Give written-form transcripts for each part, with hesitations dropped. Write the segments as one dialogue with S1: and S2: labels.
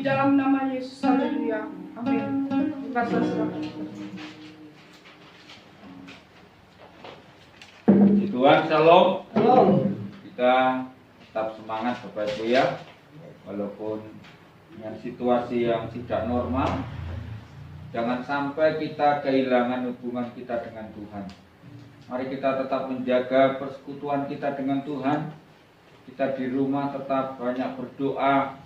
S1: Di dalam nama Yesus, haleluya. Amin. Buka saudara.
S2: Tuhan, shalom.
S3: Shalom.
S2: Kita tetap semangat Bapak Ibu ya, walaupun dengan situasi yang tidak normal. Jangan sampai kita kehilangan hubungan kita dengan Tuhan. Mari kita tetap menjaga persekutuan kita dengan Tuhan. Kita di rumah tetap banyak berdoa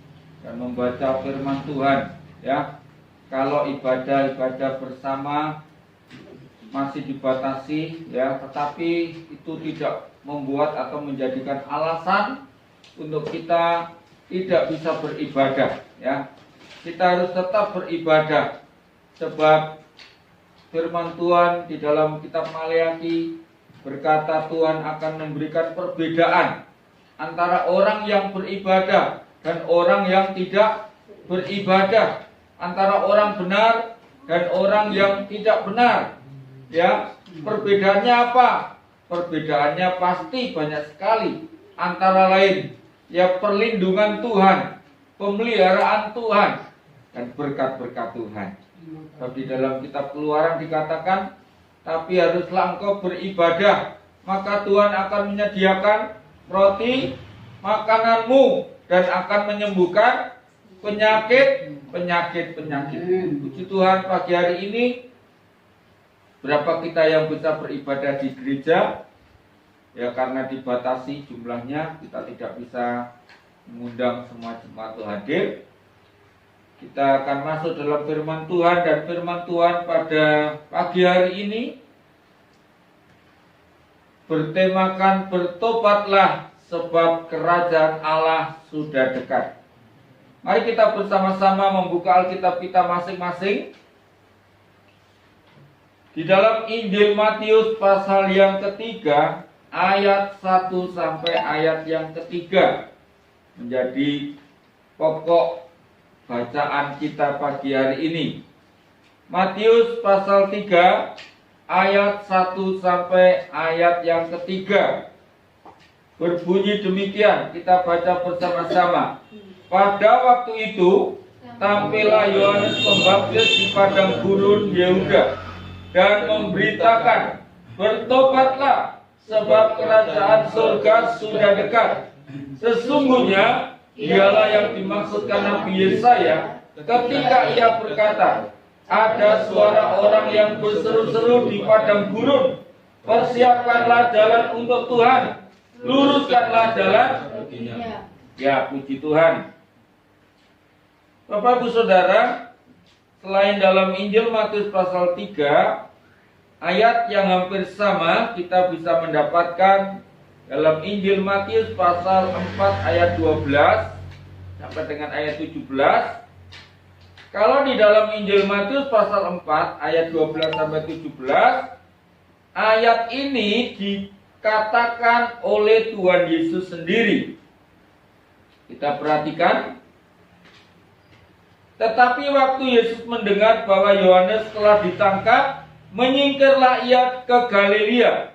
S2: dan membaca firman Tuhan ya. Kalau ibadah bersama masih dibatasi ya, tetapi itu tidak membuat atau menjadikan alasan untuk kita tidak bisa beribadah ya. Kita harus tetap beribadah, sebab firman Tuhan di dalam kitab Maleakhi berkata Tuhan akan memberikan perbedaan antara orang yang beribadah dan orang yang tidak beribadah, antara orang benar dan orang yang tidak benar. Ya, perbedaannya apa? Perbedaannya pasti banyak sekali. Antara lain, ya perlindungan Tuhan, pemeliharaan Tuhan, dan berkat-berkat Tuhan. Sebab di dalam kitab Keluaran dikatakan, tapi haruslah engkau beribadah, maka Tuhan akan menyediakan roti makananmu dan akan menyembuhkan penyakit. Puji Tuhan, pagi hari ini berapa kita yang bisa beribadah di gereja? Ya karena dibatasi jumlahnya, kita tidak bisa mengundang semua jemaat itu hadir. Kita akan masuk dalam firman Tuhan, dan firman Tuhan pada pagi hari ini bertemakan bertobatlah sebab kerajaan Allah sudah dekat. Mari kita bersama-sama membuka Alkitab kita masing-masing di dalam Injil Matius pasal yang ketiga, ayat 1 sampai ayat yang ketiga menjadi pokok bacaan kita pagi hari ini. Matius pasal 3 ayat 1 sampai ayat yang ketiga berbunyi demikian, kita baca bersama-sama. Pada waktu itu tampillah Yohanes Pembaptis di padang gurun Yehuda dan memberitakan, bertobatlah sebab kerajaan surga sudah dekat. Sesungguhnya dialah yang dimaksudkan Nabi Yesaya ketika ia berkata, ada suara orang yang berseru-seru di padang gurun, persiapkanlah jalan untuk Tuhan, luruskanlah jalan baginya. Ya, puji Tuhan. Bapak Ibu Saudara, selain dalam Injil Matius pasal 3 ayat yang hampir sama, kita bisa mendapatkan dalam Injil Matius pasal 4 ayat 12 sampai dengan ayat 17. Kalau di dalam Injil Matius pasal 4 ayat 12 sampai 17, ayat ini dikatakan oleh Tuhan Yesus sendiri. Kita perhatikan. Tetapi waktu Yesus mendengar bahwa Yohanes telah ditangkap, menyingkirlah ia ke Galilea.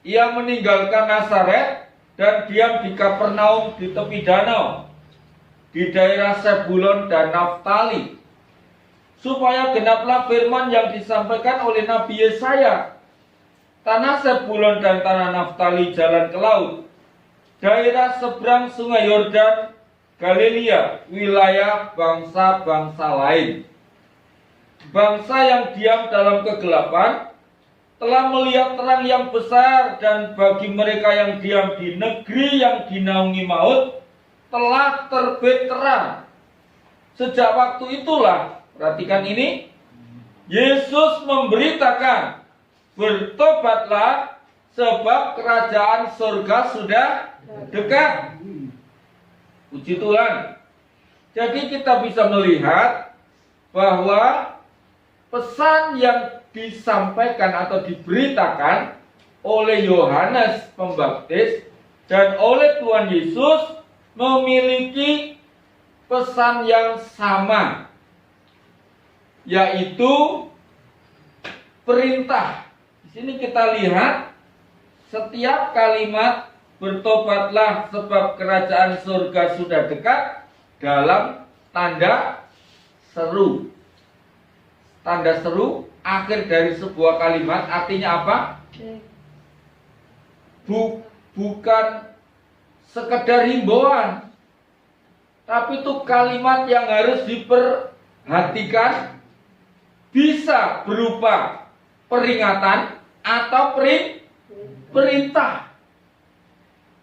S2: Ia meninggalkan Nazaret dan diam di Kapernaum di tepi danau, di daerah Zebulon dan Naftali, supaya genaplah firman yang disampaikan oleh Nabi Yesaya. Tanah Zebulon dan tanah Naftali jalan ke laut, daerah seberang sungai Yordan, Galilea, wilayah bangsa-bangsa lain. Bangsa yang diam dalam kegelapan telah melihat terang yang besar, dan bagi mereka yang diam di negeri yang dinaungi maut telah terbit terang. Sejak waktu itulah, perhatikan ini, Yesus memberitakan, bertobatlah sebab kerajaan surga sudah dekat. Puji Tuhan. Jadi kita bisa melihat bahwa pesan yang disampaikan atau diberitakan oleh Yohanes Pembaptis dan oleh Tuhan Yesus memiliki pesan yang sama, yaitu perintah. Di sini kita lihat setiap kalimat bertobatlah sebab kerajaan surga sudah dekat dalam tanda seru. Tanda seru akhir dari sebuah kalimat artinya apa? Bukan sekedar himbauan, tapi itu kalimat yang harus diperhatikan, bisa berupa peringatan atau perintah.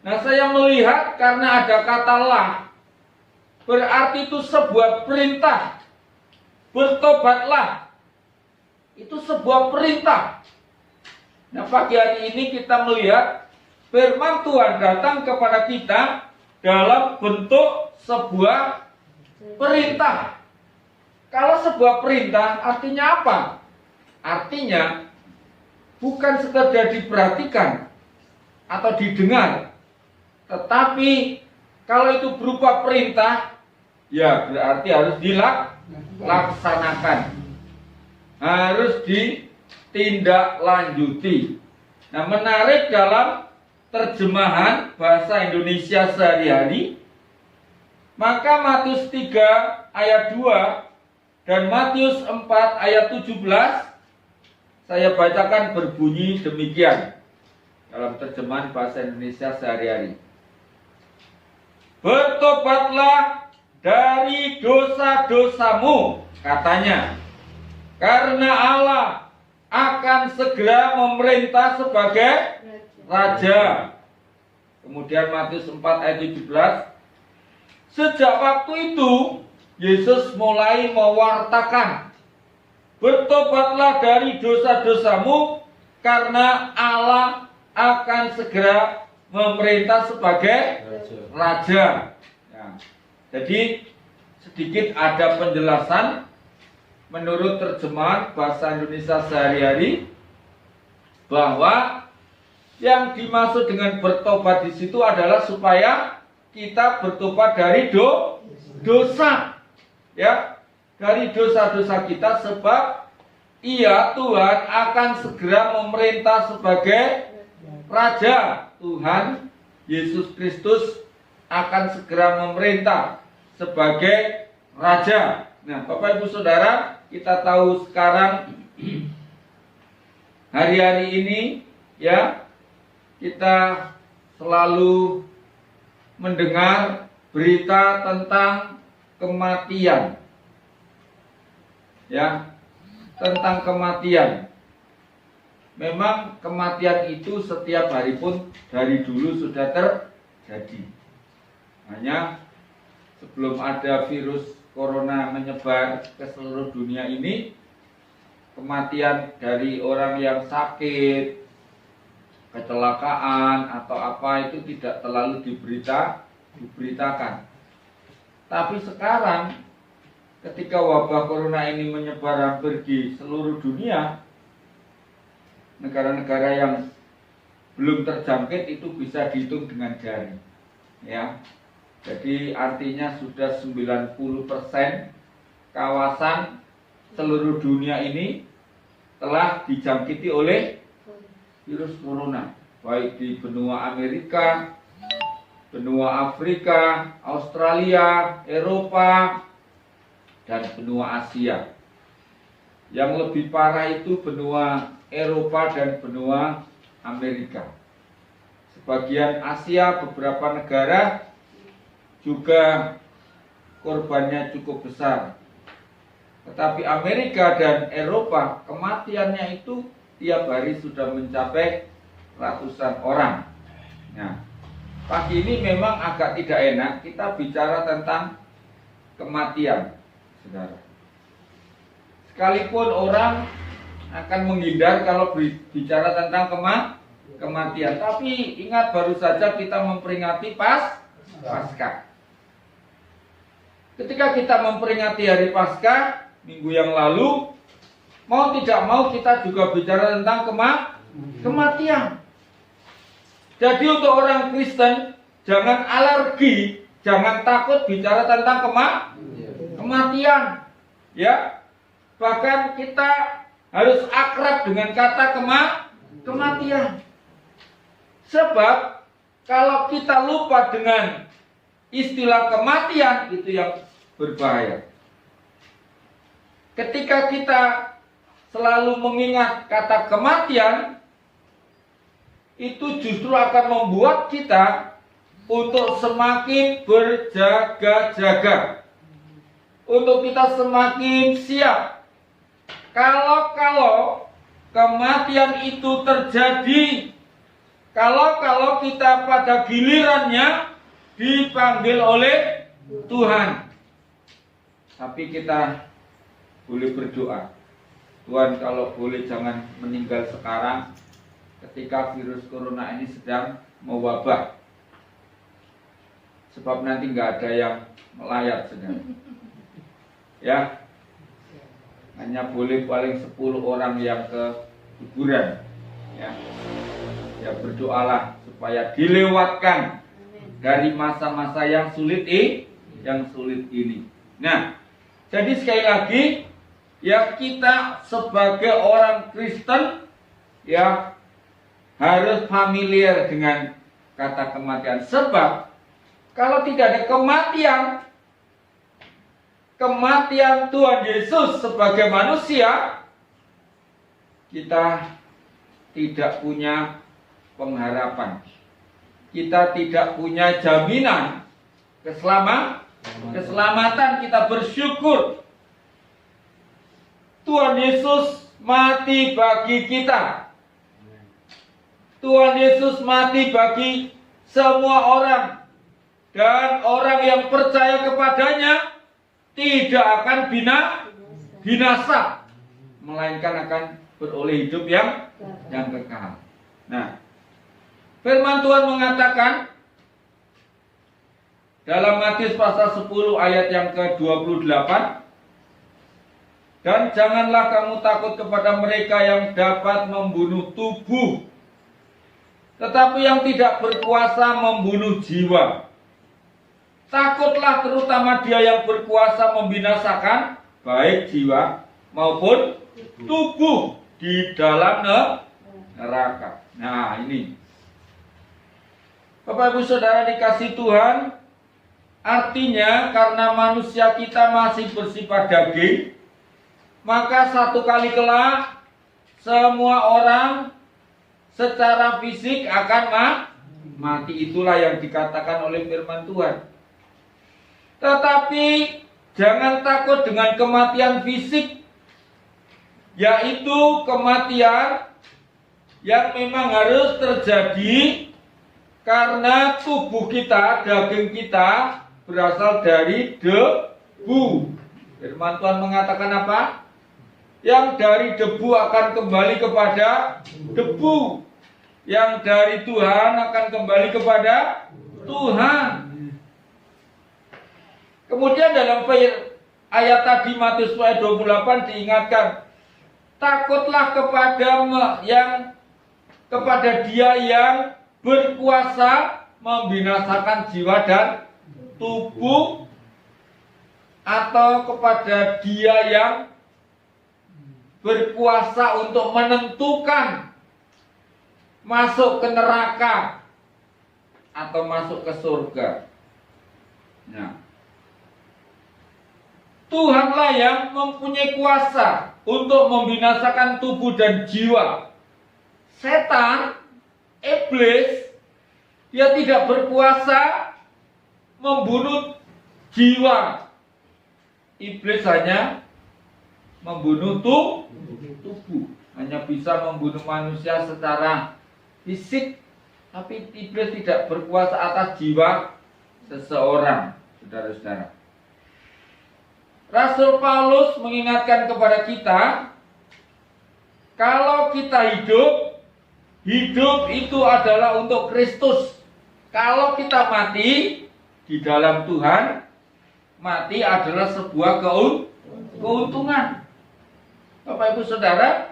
S2: Nah, saya melihat karena ada kata lah, berarti itu sebuah perintah. Bertobatlah, itu sebuah perintah. Nah, pagi hari ini kita melihat firman Tuhan datang kepada kita dalam bentuk sebuah perintah. Kalau sebuah perintah artinya apa? Artinya bukan sekedar diperhatikan atau didengar, tetapi kalau itu berupa perintah, ya berarti harus dilaksanakan, harus ditindaklanjuti. Nah, menarik dalam terjemahan bahasa Indonesia sehari-hari, maka Matius 3 ayat 2 dan Matius 4 ayat 17 saya bacakan berbunyi demikian dalam terjemahan bahasa Indonesia sehari-hari. Bertobatlah dari dosa-dosamu, katanya, karena Allah akan segera memerintah sebagai Raja. Kemudian Matius 4 ayat 17, sejak waktu itu Yesus mulai mewartakan, bertobatlah dari dosa-dosamu karena Allah akan segera memerintah sebagai Raja. Ya. Jadi sedikit ada penjelasan menurut terjemahan bahasa Indonesia sehari-hari bahwa yang dimaksud dengan bertobat di situ adalah supaya kita bertobat dari dosa, ya, dari dosa-dosa kita, sebab Ia Tuhan akan segera memerintah sebagai Raja. Tuhan Yesus Kristus akan segera memerintah sebagai Raja. Nah, Bapak Ibu Saudara, kita tahu sekarang hari-hari ini, ya, kita selalu mendengar berita tentang kematian, ya, tentang kematian. Memang kematian itu setiap hari pun dari dulu sudah terjadi. Hanya sebelum ada virus corona menyebar ke seluruh dunia ini, kematian dari orang yang sakit, kecelakaan atau apa itu tidak terlalu diberitakan. Tapi sekarang ketika wabah corona ini menyebar hampir di seluruh dunia, negara-negara yang belum terjangkit itu bisa dihitung dengan jari, ya. Jadi artinya sudah 90% kawasan seluruh dunia ini telah dijangkiti oleh virus corona, baik di benua Amerika, benua Afrika, Australia, Eropa, dan benua Asia. Yang lebih parah itu benua Eropa dan benua Amerika. Sebagian Asia, beberapa negara juga korbannya cukup besar. Tetapi Amerika dan Eropa, kematiannya itu tiap hari sudah mencapai ratusan orang. Nah, pagi ini memang agak tidak enak kita bicara tentang kematian, saudara. Sekalipun orang akan menghindar kalau bicara tentang kematian, tapi ingat, baru saja kita memperingati Paskah. Ketika kita memperingati hari Paskah minggu yang lalu, mau tidak mau kita juga bicara tentang kematian. Jadi untuk orang Kristen jangan alergi, jangan takut bicara tentang kematian, ya. Bahkan kita harus akrab dengan kata kematian. Sebab kalau kita lupa dengan istilah kematian, itu yang berbahaya. Ketika kita selalu mengingat kata kematian, itu justru akan membuat kita untuk semakin berjaga-jaga, untuk kita semakin siap. Kalau kematian itu terjadi, kalau kita pada gilirannya dipanggil oleh Tuhan, tapi kita boleh berdoa, Tuhan kalau boleh jangan meninggal sekarang ketika virus corona ini sedang mewabah, sebab nanti nggak ada yang melayat sedang. Ya, hanya boleh paling 10 orang yang ke kuburan. Ya berdoalah supaya dilewatkan dari masa-masa yang sulit ini. Nah, jadi sekali lagi, ya kita sebagai orang Kristen ya harus familiar dengan kata kematian. Sebab kalau tidak ada kematian Tuhan Yesus sebagai manusia, kita tidak punya pengharapan. Kita tidak punya jaminan keselamatan. Kita bersyukur Tuhan Yesus mati bagi kita. Tuhan Yesus mati bagi semua orang, dan orang yang percaya kepadanya tidak akan binasa, melainkan akan beroleh hidup yang kekal. Nah, firman Tuhan mengatakan dalam Matius pasal 10 ayat yang ke-28, dan janganlah kamu takut kepada mereka yang dapat membunuh tubuh, tetapi yang tidak berkuasa membunuh jiwa. Takutlah terutama dia yang berkuasa membinasakan baik jiwa maupun tubuh di dalam neraka. Nah, ini Bapak Ibu Saudara dikasih Tuhan, artinya karena manusia kita masih bersifat daging, maka satu kali kelak semua orang secara fisik akan mati. Itulah yang dikatakan oleh firman Tuhan. Tetapi jangan takut dengan kematian fisik, yaitu kematian yang memang harus terjadi karena tubuh kita, daging kita berasal dari debu. Firman Tuhan mengatakan apa? Yang dari debu akan kembali kepada debu, yang dari Tuhan akan kembali kepada Tuhan. Kemudian dalam ayat tadi Matius ayat 28 diingatkan, takutlah kepada dia yang berkuasa membinasakan jiwa dan tubuh, atau kepada dia yang berkuasa untuk menentukan masuk ke neraka atau masuk ke surga. Nah, Tuhanlah yang mempunyai kuasa untuk membinasakan tubuh dan jiwa. Setan, iblis, dia tidak berkuasa membunuh jiwa. Iblis hanya membunuh tubuh, hanya bisa membunuh manusia secara fisik, tapi iblis tidak berkuasa atas jiwa seseorang, saudara-saudara. Rasul Paulus mengingatkan kepada kita, kalau kita hidup itu adalah untuk Kristus. Kalau kita mati di dalam Tuhan, mati adalah sebuah keuntungan. Bapak Ibu Saudara,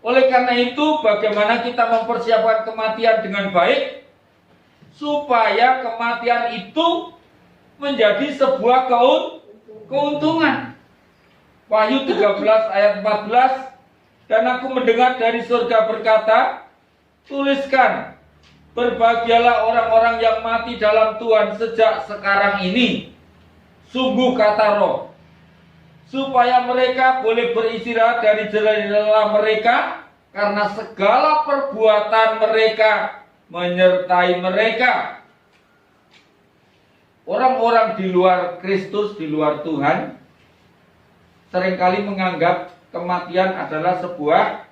S2: oleh karena itu bagaimana kita mempersiapkan kematian dengan baik, supaya kematian itu menjadi sebuah keuntungan. Wahyu 13 ayat 14, dan aku mendengar dari surga berkata, tuliskan, berbahagialah orang-orang yang mati dalam Tuhan sejak sekarang ini. Sungguh kata Roh, supaya mereka boleh beristirahat dari jela-jela mereka, karena segala perbuatan mereka menyertai mereka. Orang-orang di luar Kristus, di luar Tuhan, seringkali menganggap kematian adalah sebuah